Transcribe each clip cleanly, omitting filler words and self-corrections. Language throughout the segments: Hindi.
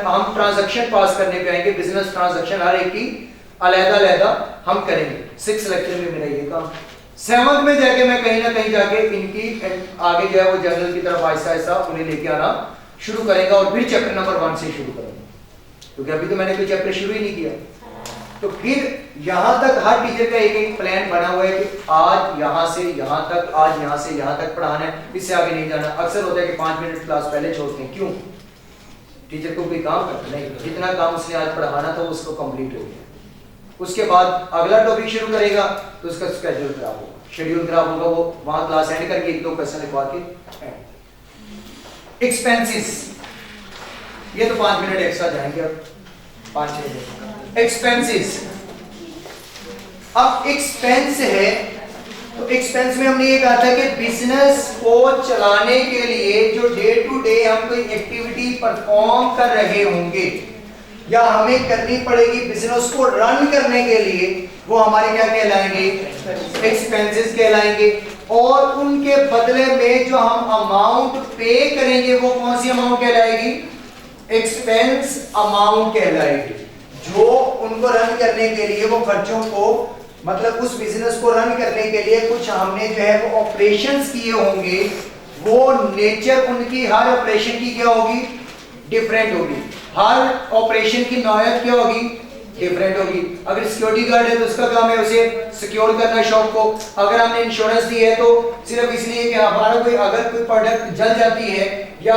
हम ट्रांजैक्शन पास करने पे आएंगे, बिजनेस ट्रांजैक्शन हर एक की अलग-अलग हम करेंगे। 6 लेक्चर में मेरा ये काम। 7th में जाके मैं कहीं ना कहीं जाके इनकी आगे जो है वो जर्नल की तरफ आहिस्ता आहिस्ता उन्हें लेके आना शुरू करेंगे और फिर चैप्टर नंबर 1 से शुरू करेंगे, क्योंकि अभी तो मैंने कोई चैप्टर शुरू ही नहीं किया। तो फिर यहां तक हर टीचर का एक एक प्लान बना हुआ है कि आज यहां से यहां तक, आज यहां से यहां तक पढ़ाना है, इससे आगे नहीं जाना। अक्सर होता है कि 5 मिनट क्लास पहले छोड़ते हैं, क्यों? टीचर को कोई काम करना नहीं, जितना काम उसने आज पढ़ाना था उसको कंप्लीट हो गया। उसके बाद अगला टॉपिक शुरू करेगा तो उसका शेड्यूल खराब होगा, वो वहां क्लास एंड करके 1-2 क्वेश्चन लिखवा के एंड। एक्सपेंसेस, ये तो 5 मिनट एक्स्ट्रा जाएंगे, अब 5-6 मिनट। एक्सपेंसेस, अब एक्सपेंस है तो एक्सपेंस में हमने ये कहा था कि बिजनेस को चलाने के लिए जो डे टू डे हम कोई एक्टिविटी परफॉर्म कर रहे होंगे या हमें करनी पड़ेगी बिजनेस को रन करने के लिए, वो हमारे क्या कहलाएंगे? एक्सपेंसेस कहलाएंगे। और उनके बदले में जो हम अमाउंट पे करेंगे वो कौन सी अमाउंट कहलाएगी? एक्सपेंस अमाउंट कहलाएगी। जो उनको रन करने के लिए वो खर्चों को, मतलब उस बिजनेस को रन करने के लिए कुछ हमने जो है वो ऑपरेशंस किए होंगे, वो नेचर उनकी हर ऑपरेशन की क्या होगी? डिफरेंट होगी। हर ऑपरेशन की नौयत क्या होगी? डिफरेंट होगी। अगर सिक्योरिटी गार्ड है तो उसका काम है उसे सिक्योर करना शॉप को। अगर हमने इंश्योरेंस दी है तो सिर्फ इसलिए कि हमारा कोई अगर कोई प्रोडक्ट जल जाती है या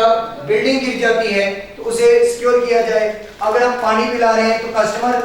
बिल्डिंग गिर जाती है तो उसे सिक्योर किया जाए। अगर हम पानी पिला रहे हैं तो कस्टमर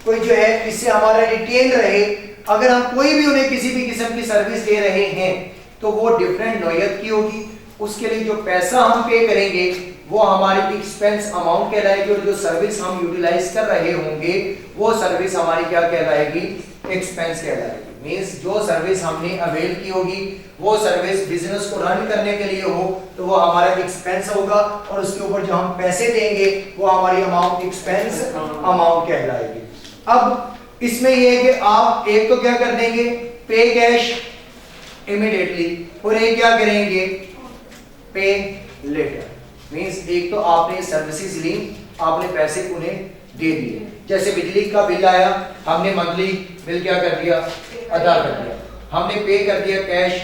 कोई जो है इससे हमारा रिटेन रहे। अगर हम कोई भी उन्हें किसी भी किस्म की सर्विस दे रहे हैं तो वो डिफरेंट नौयत की होगी। उसके लिए जो पैसा हम पे करेंगे वो हमारी एक्सपेंस अमाउंट कहलाएगी, और जो सर्विस हम यूटिलाइज कर रहे होंगे वो सर्विस हमारी क्या कहलाएगी? एक्सपेंस कहलाएगी। मींस जो सर्विस हमने अवेल की होगी वो सर्विस बिजनेस को रन करने के लिए हो तो वो हमारा एक्सपेंस होगा, और उसके ऊपर जो हम पैसे देंगे वो हमारी अमाउंट एक्सपेंस अमाउंट कहलाएगी। अब इसमें ये है कि आप एक तो क्या कर देंगे? पे कैश इमीडिएटली, और एक क्या करेंगे? पे लेटर। मींस एक तो आपने सर्विसेज ली, आपने पैसे उन्हें दे दिए। जैसे बिजली का बिल आया, हमने मंथली बिल क्या कर दिया? अदा कर दिया। हमने पे कर दिया कैश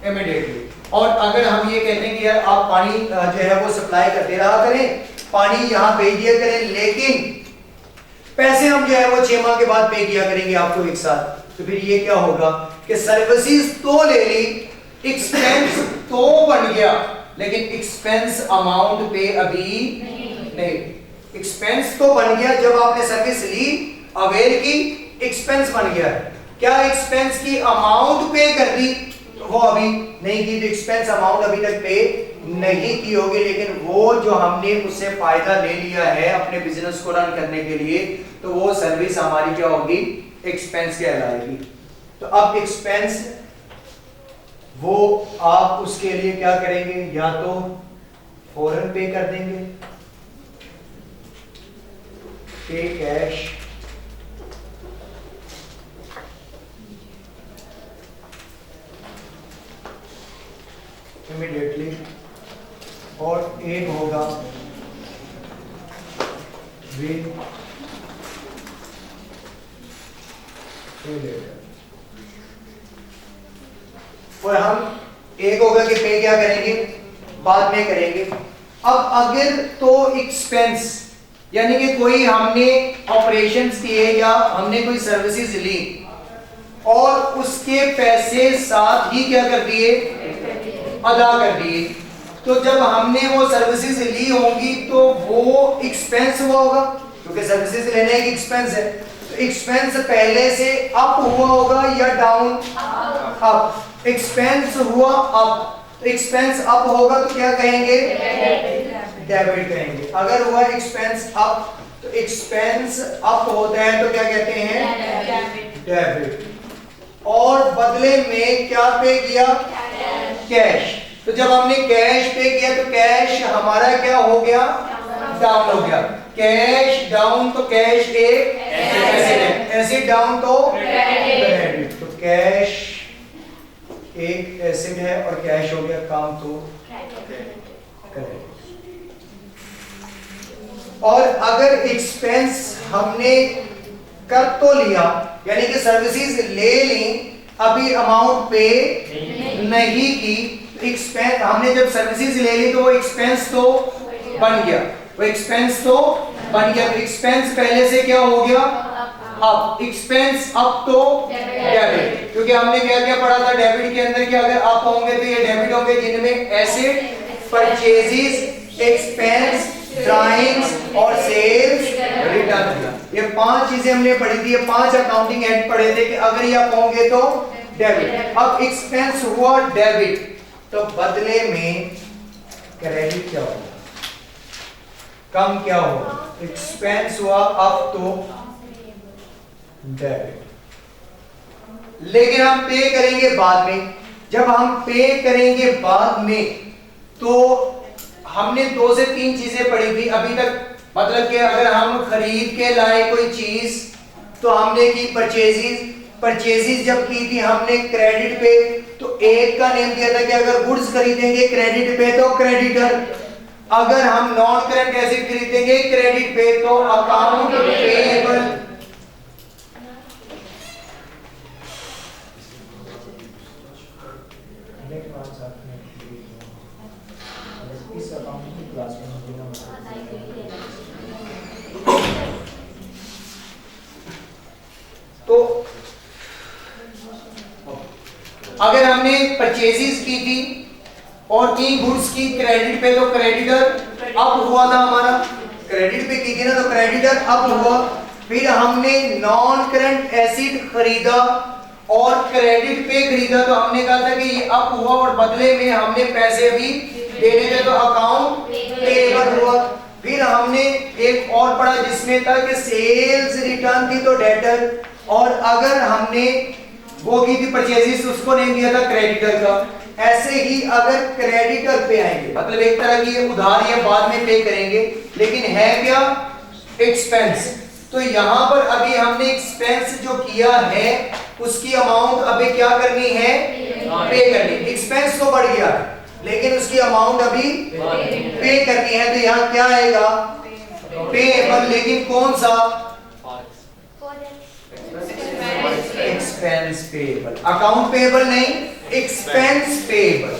इमीडिएटली। और अगर हम ये कहते हैं कि यार आप पानी जो है वो सप्लाई करते रहा करें, पानी यहाँ भेज दिया करें, लेकिन पैसे हम जो है वो 6 माह के बाद पे किया करेंगे आपको एक साथ, तो फिर ये क्या होगा कि सर्विसेज तो ले ली, एक्सपेंस तो बन गया, लेकिन एक्सपेंस अमाउंट पे अभी नहीं। एक्सपेंस तो बन गया जब आपने सर्विस ली, अवेल की, एक्सपेंस बन गया। क्या एक्सपेंस की अमाउंट पे कर दी? वो अभी नहीं की, तो एक्सपेंस अमाउंट अभी तक पे नहीं की होगी, लेकिन वो जो हमने उससे फायदा ले लिया है अपने बिजनेस को रन करने के लिए, तो वो सर्विस हमारी क्या होगी? एक्सपेंस कहलाएगी। तो अब एक्सपेंस वो आप उसके लिए क्या करेंगे? या तो फौरन पे कर देंगे, पे कैश, इमीडिएटली, और एक होगा विद पे लेटर। और हम एक होगा कि पे क्या करेंगे? बाद में करेंगे। अब अगर तो एक्सपेंस यानी कि कोई हमने ऑपरेशंस किए या हमने कोई सर्विसेज ली और उसके पैसे साथ ही क्या कर दिए? अदा कर दिए, तो जब हमने वो सर्विसेज ली होंगी तो वो एक्सपेंस हुआ होगा, क्योंकि सर्विसेज लेने एक एक्सपेंस है। तो एक्सपेंस पहले से अप हुआ होगा या डाउन? अप। एक्सपेंस हुआ अप, तो एक्सपेंस अप होगा तो क्या कहेंगे? डेबिट कहेंगे। अगर हुआ एक्सपेंस अप, तो एक्सपेंस अप होता है तो क्या कहते हैं? डेबिट। और बदले में क्या पे किया? कैश। तो जब हमने कैश पे किया तो कैश हमारा क्या हो गया? डाउन हो गया। कैश डाउन तो कैश एक एसेट है, एसेट डाउन तो क्रेडिट। तो कैश एक एसेट है और कैश हो गया काम तो क्रेडिट। और अगर एक्सपेंस हमने कर तो लिया, यानी कि सर्विसेज ले ली, अभी अमाउंट पे नहीं की, एक्सपेंस हमने जब सर्विसेज ले ली तो वो एक्सपेंस तो बन गया, वो एक्सपेंस तो बन गया। एक्सपेंस पहले से क्या हो गया, अब एक्सपेंस अब तो डेबिट, क्योंकि हमने क्या क्या पढ़ा था डेबिट के अंदर, कि अगर अप होंगे तो ये डेबिट होंगे जिनमें एसेट, परचेजेस, एक्सपेंस, ड्राइंग्स और सेल्स रिटर्न, ये 5 चीजें हमने पढ़ी थी, ये 5 अकाउंटिंग हेड पढ़े थे कि अगर ये अप होंगे तो डेबिट। अब एक्सपेंस हुआ डेबिट, तो बदले में क्रेडिट क्या होगा, कम क्या होगा, एक्सपेंस हुआ अब तो डेबिट, लेकिन हम पे करेंगे बाद में। जब हम पे करेंगे बाद में तो हमने 2 से 3 चीजें पढ़ी थी अभी तक, मतलब कि अगर हम खरीद के लाए कोई चीज तो हमने की परचेजेस जब की थी हमने क्रेडिट पे, तो एक का नेम दिया था कि अगर गुड्स खरीदेंगे क्रेडिट पे तो क्रेडिटर, अगर हम नॉन करंट एसेट खरीदेंगे क्रेडिट पे तो अकाउंट पेएबल। तो अगर हमने परचेजेस की थी और की गुड्स की क्रेडिट पे तो क्रेडिटर अब हुआ था हमारा, क्रेडिट पे की थी ना तो क्रेडिटर अब हुआ। फिर हमने नॉन करंट एसेट खरीदा और क्रेडिट पे खरीदा, तो हमने कहा था कि ये अब हुआ और बदले में हमने पैसे भी देने थे तो अकाउंट पेएबल हुआ। फिर हमने एक और पढ़ा जिसमें था कि सेल्स रिटर्न थी तो डेटर, और अगर हमने वो की थी परचेजेस उसको नेम दिया था क्रेडिटर का। ऐसे ही अगर क्रेडिटर पे आएंगे, मतलब एक तरह की उधार या बाद में पे करेंगे, लेकिन है क्या एक्सपेंस, तो यहां पर अभी हमने एक्सपेंस जो किया है उसकी अमाउंट अभी क्या करनी है, पे करनी। एक्सपेंस तो बढ़ गया लेकिन उसकी अमाउंट अभी पे करनी है, तो यहां क्या आएगा पेएबल, लेकिन कौन सा, एक्सपेंस पेएबल, अकाउंट पेएबल नहीं, एक्सपेंस पेएबल,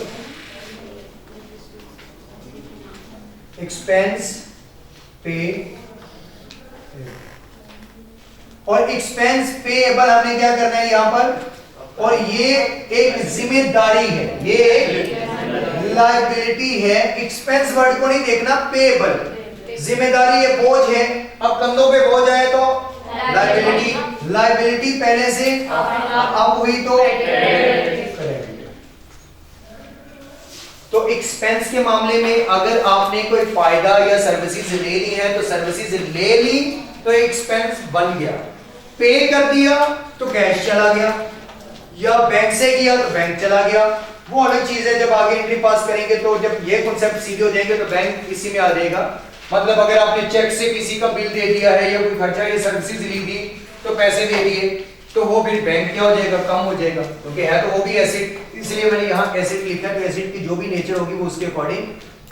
एक्सपेंस पे। और एक्सपेंस पेएबल हमने क्या करना है यहां पर, और ये एक जिम्मेदारी है, ये एक लायबिलिटी है। एक्सपेंस वर्ड को नहीं देखना, पेएबल जिम्मेदारी है, बोझ है। अब कंधों पे बोझ आए तो लायबिलिटी, लायबिलिटी पहले से अब हुई तो क्रेडिट। तो एक्सपेंस के मामले में अगर आपने कोई फायदा या सर्विसेज ले ली है तो सर्विसेज ले ली तो एक्सपेंस बन गया, पे कर दिया तो कैश चला गया, या बैंक से किया तो बैंक चला गया, वो अलग चीज है। जब आगे एंट्री पास करेंगे तो जब ये कॉन्सेप्ट सीधे हो जाएंगे तो बैंक इसी में आ जाएगा। मतलब अगर आपने चेक से किसी का बिल दे दिया है या कोई खर्चा या सर्विसेज ली थी तो पैसे दे दिए, तो वो फिर बैंक क्या हो जाएगा, कम हो जाएगा, क्योंकि है तो वो भी एसेट, इसलिए मैंने यहाँ एसेट लिखा है। तो एसेट की जो भी नेचर होगी वो उसके अकॉर्डिंग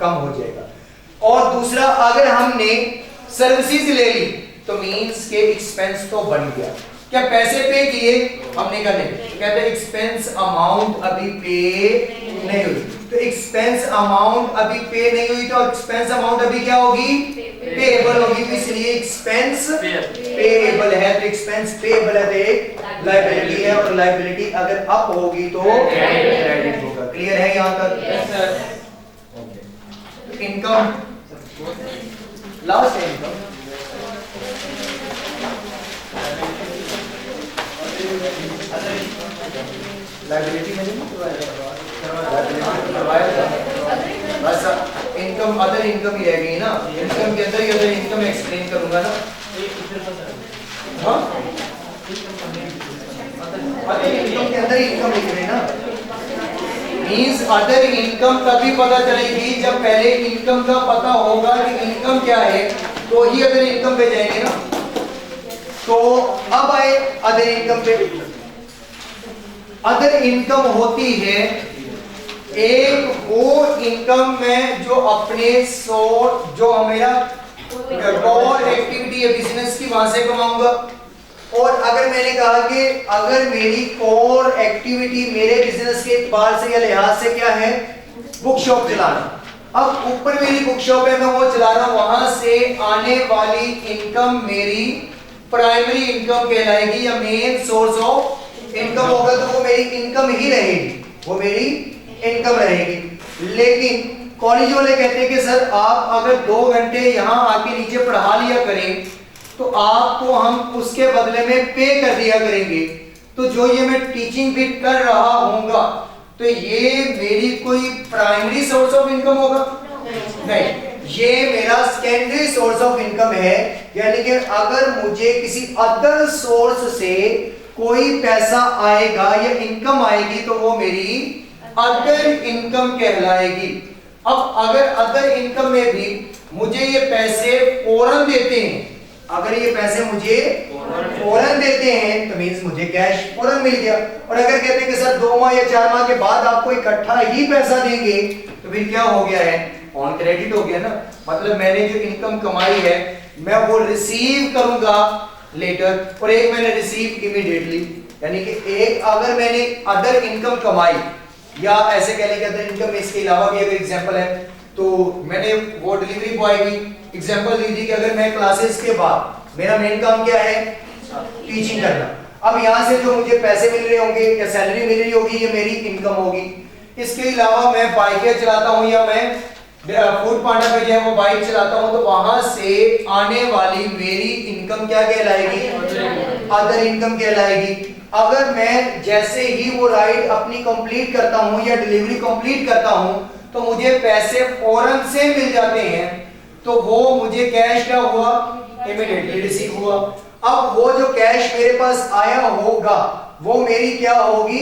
कम हो जाएगा। और दूसरा, अगर हमने सर्विसेज ले ली तो मींस के एक्सपेंस तो बढ़ गया। क्या पैसे पे किए, हमने कहा नहीं, कहते एक्सपेंस अमाउंट अभी पे नहीं हुई, तो एक्सपेंस अमाउंट अभी पे नहीं हुई तो एक्सपेंस अमाउंट अभी क्या होगी, पेएबल होगी। तो इसलिए एक्सपेंस पेएबल है, तो एक्सपेंस पेएबल है तो एक लायबिलिटी है, और लायबिलिटी अगर अप होगी तो क्रेडिट होगा। क्लियर है यहां तक? ओके, इनकम लास्ट है, इनकम लायबिलिटी में बस इनकम, अदर इनकम ही रह गई ना। इनकम के अंदर ही अदर इनकम एक्सप्लेन करूंगा ना। हाँ, अदर इनकम के अंदर ही इनकम लिख रहे हैं ना। मींस अदर इनकम तभी पता चलेगी जब पहले इनकम का पता होगा कि इनकम क्या है, तो ही अदर इनकम पे जाएंगे ना। तो अब आए अदर इनकम पे। अदर इनकम होती है एक वो इनकम में जो अपने जो मेरा कोर एक्टिविटी है बिजनेस की, वहां से कमाऊंगा। और अगर मैंने कहा कि अगर मेरी कोर एक्टिविटी मेरे बिजनेस के एतबार से या लिहाज से क्या है, बुक शॉप चलाना, अब ऊपर मेरी बुक शॉप है, मैं वो चला रहा हूं, वहां से आने वाली इनकम मेरी प्राइमरी इनकम कहलाएगी या मेन सोर्स ऑफ इनकम होगा, तो वो मेरी इनकम ही रहेगी, वो मेरी इनकम रहेगी। लेकिन कॉलेज वाले कहते हैं कि सर आप अगर 2 घंटे यहाँ आके नीचे पढ़ा लिया करें तो आपको हम उसके बदले में पे कर दिया करेंगे, तो जो ये मैं टीचिंग भी कर रहा हूँगा तो ये मेरी कोई प्राइमरी सोर्स ऑफ इनकम होगा? नहीं, ये मेरा सेकेंडरी सोर्स ऑफ इनकम है। यानी कि अगर मुझे किसी अदर सोर्स से कोई पैसा आएगा या इनकम आएगी तो वो मेरी अदर इनकम कहलाएगी। अब अगर अदर इनकम में भी मुझे ये पैसे फौरन देते हैं, अगर ये पैसे मुझे फौरन देते हैं तो मींस मुझे कैश फौरन मिल गया। और अगर कहते हैं कि सर 2 माह या 4 माह के बाद आपको इकट्ठा ही पैसा देंगे तो फिर क्या हो गया है, ऑन क्रेडिट हो गया ना। मतलब मैंने जो इनकम कमाई है मैं वो रिसीव करूंगा लेटर, और एक मैंने रिसीव इमीडिएटली। यानी कि एक अगर मैंने अदर इनकम कमाई, या ऐसे कह लें अदर इनकम में इसके अलावा भी अगर एग्जांपल है, तो मैंने वो डिलीवरी बॉय की एग्जांपल दी थी कि अगर मैं क्लासेस के बाद मेरा मेन काम क्या है, टीचिंग करना, अब यहाँ से जो मुझे पैसे मिल रहे होंगे या सैलरी मिल रही होगी ये मेरी इनकम होगी। इसके अलावा मैं बाइकें चलाता हूँ या मैं फूड पांडा पे जो है वो बाइक चलाता हूँ, तो वहां से आने वाली मेरी इनकम क्या कहलाएगी, अदर इनकम कहलाएगी। अगर मैं जैसे ही वो राइड अपनी कंप्लीट करता हूँ या डिलीवरी कंप्लीट करता हूँ तो मुझे पैसे फौरन से मिल जाते हैं, तो वो मुझे कैश क्या हुआ, इमीडिएटली रिसीव हुआ। अब वो जो कैश मेरे पास आया होगा वो मेरी क्या होगी,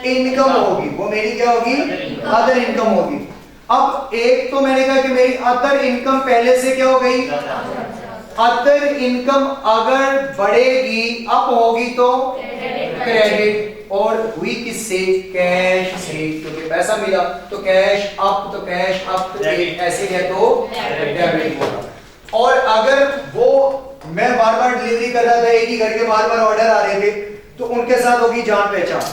इनकम होगी, वो मेरी क्या होगी, अदर इनकम होगी। अब एक तो मैंने कहा कि मेरी अदर इनकम पहले से क्या हो गई, अदर इनकम अगर बढ़ेगी अप होगी तो क्रेडिट, और हुई किससे, कैश से, क्योंकि पैसा मिला तो कैश अप, तो कैश अप, तो ऐसे है तो डेबिट होगा। और अगर वो मैं बार बार डिलीवरी कर रहा था, एक ही घर के बार बार ऑर्डर आ रहे थे, तो उनके साथ होगी जान पहचान।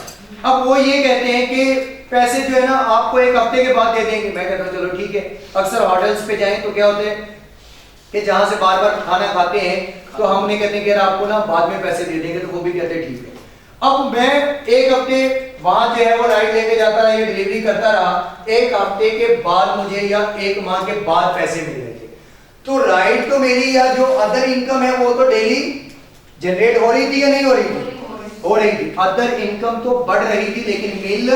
अब वो ये कहते हैं कि पैसे जो है ना आपको 1 हफ्ते के बाद दे देंगे। मैं कहता हूँ चलो ठीक है। अक्सर होटल्स पे जाएं तो क्या होते हैं कि जहां से बार बार खाना खाते हैं तो हमने कहते हैं कि आपको ना बाद में पैसे दे देंगे, तो वो भी कहते हैं ठीक है। अब मैं 1 हफ्ते वहां जो है वो राइड लेके जाता रहा या डिलीवरी करता रहा, 1 हफ्ते के बाद मुझे या 1 माह के बाद पैसे मिल रहे थे, तो राइड तो मेरी या जो अदर इनकम है वो तो डेली जनरेट हो रही थी या नहीं हो रही थी, हो रही थी। अदर इनकम तो बढ़ रही थी लेकिन मिल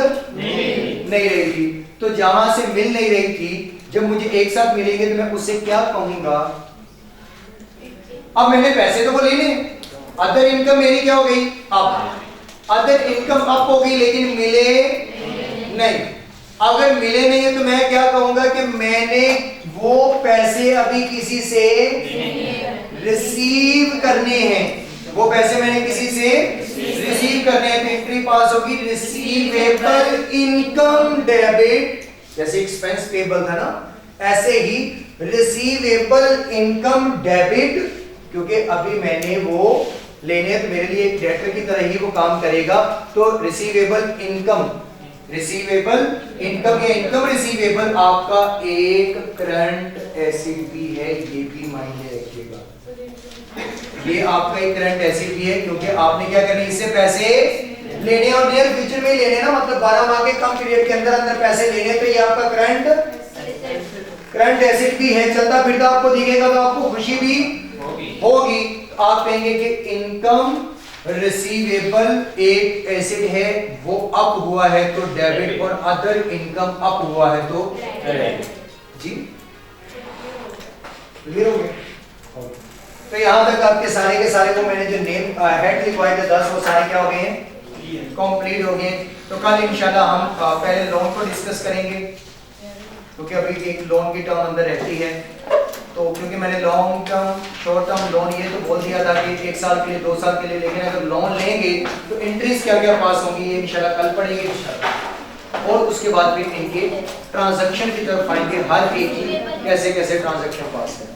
नहीं रही थी। तो जहां से मिल नहीं रही थी, जब मुझे एक साथ मिलेंगे तो मैं उससे क्या कहूंगा, अब मैंने पैसे तो वो लेने, अदर इनकम मेरी क्या हो गई, अप, अदर इनकम अप हो गई लेकिन मिले नहीं। अगर मिले नहीं है तो मैं क्या कहूंगा कि मैंने वो पैसे अभी किसी से रिसीव करने हैं, वो पैसे मैंने किसी से रिसीव करने हैं, तो एंट्री पास होगी रिसीवेबल इनकम डेबिट, जैसे एक्सपेंस पेबल था ना, ऐसे ही रिसीवेबल इनकम डेबिट, क्योंकि अभी मैंने वो लेने तो मेरे लिए एक डेटर की तरह ही वो काम करेगा। तो रिसीवेबल इनकम या इनकम रिसीवेबल आपका एक करंट एसेट भी है, ये भी मायने रखिएगा। ये आपका एक करंट एसेट भी है क्योंकि आपने क्या करना है, इससे पैसे लेने और नियर फ्यूचर में लेने ना, मतलब 12 माह के कम पीरियड के अंदर पैसे लेने, तो ये आपका करंट एसेट भी है, चलता फिरता आपको दिखेगा तो आपको खुशी भी होगी। आप कहेंगे कि इनकम रिसीवेबल एक एसेट है, वो अप हुआ है तो डेबिट, और अदर इनकम अप हुआ है तो क्रेडिट। जी क्लियर हो गया? तो यहां तक आपके सारे के सारे को मैंने जो नेम हेड लिखवाए थे 10, वो सारे क्या हो गए हैं, कंप्लीट हो गए। तो कल इंशाल्लाह हम पहले लोन को डिस्कस करेंगे, क्योंकि अभी एक लोन की टर्म अंदर रहती है। तो क्योंकि मैंने long term short term loan ये तो बोल दिया था कि 1 साल के लिए 2 साल के लिए, लेकिन अगर लोन लेंगे तो इंटरेस्ट क्या क्या पास होंगी ये इंशाल्लाह कल पढ़ेंगे इंशाल्लाह। और उसके बाद फिर इनके ट्रांजैक्शन की तरफ आएंगे, हर एक की कैसे कैसे ट्रांजैक्शन पास है।